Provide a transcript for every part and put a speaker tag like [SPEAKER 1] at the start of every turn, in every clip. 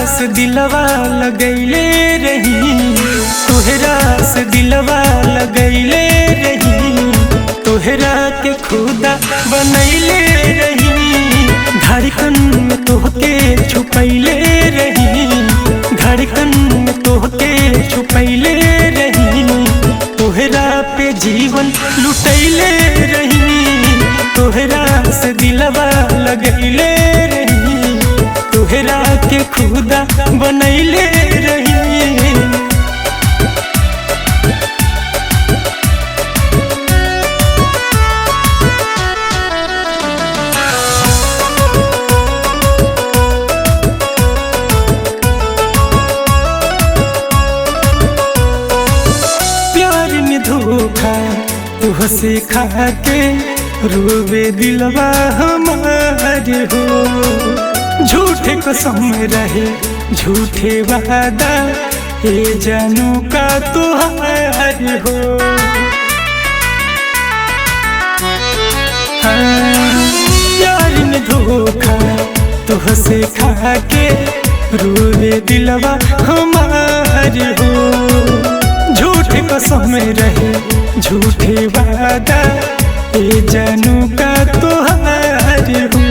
[SPEAKER 1] से दिलवा लगैले रही, तोहरा से दिलवा लगैले रही, तोहरा के खुदा बनैले रही, धड़कन में तोहके छुपैले रही, धड़कन में तोहके छुपैले रही, तोहरा पे जीवन लुटैले रही, तोहरा से दिलवा लगैले रही, तोहरा के खुदा बनैले रही। प्यार में धोखा तुहसे खा के रोवे दिलवा हमारे हो, झूठे कसम रहे झूठे वादा ये जानू का तुहार हो। प्यार में धोखा तुहसे खा के रोवे दिलवा हमारे हो, झूठे कसम रहे झूठे वादा ये जानू का तुहार हो।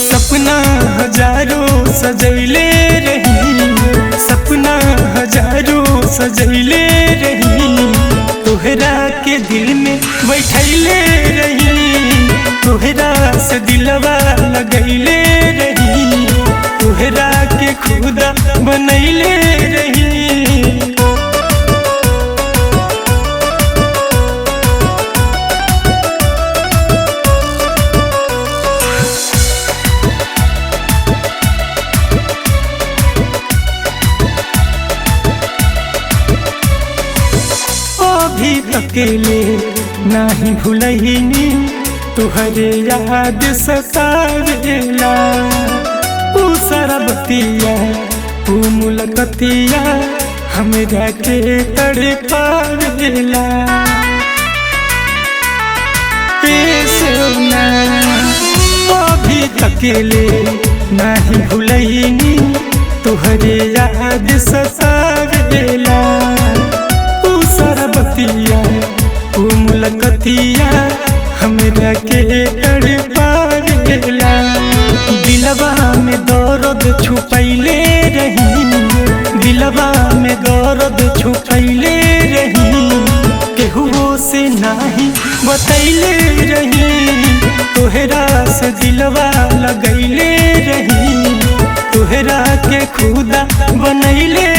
[SPEAKER 1] सपना हजारों सजैले रही, सपना हजारों सजैले रही, तोहरा के दिल में बैठैले रही, तोहरा से दिलवा लगैले रही, तोहरा के खुदा बनैले रही। अभी अकेले नहीं भूलहिनी तुहरे याद सतावेला, ऊ सारा बतिया ऊ मुलाकातिया हमरा के तड़पावेला। सोना अभी अकेले नहीं भूलहिनी तुहरे याद सतावेला, बतिया वो मुलाकातिया हमरा के तड़पावेला। दिलवा में दर्द छुपैले रही, दिलवा में दर्द छुपैले रही, केहू से नहीं बतैले रही, तोहरा से दिलवा लगैले रही, तोहरा के खुदा बनैले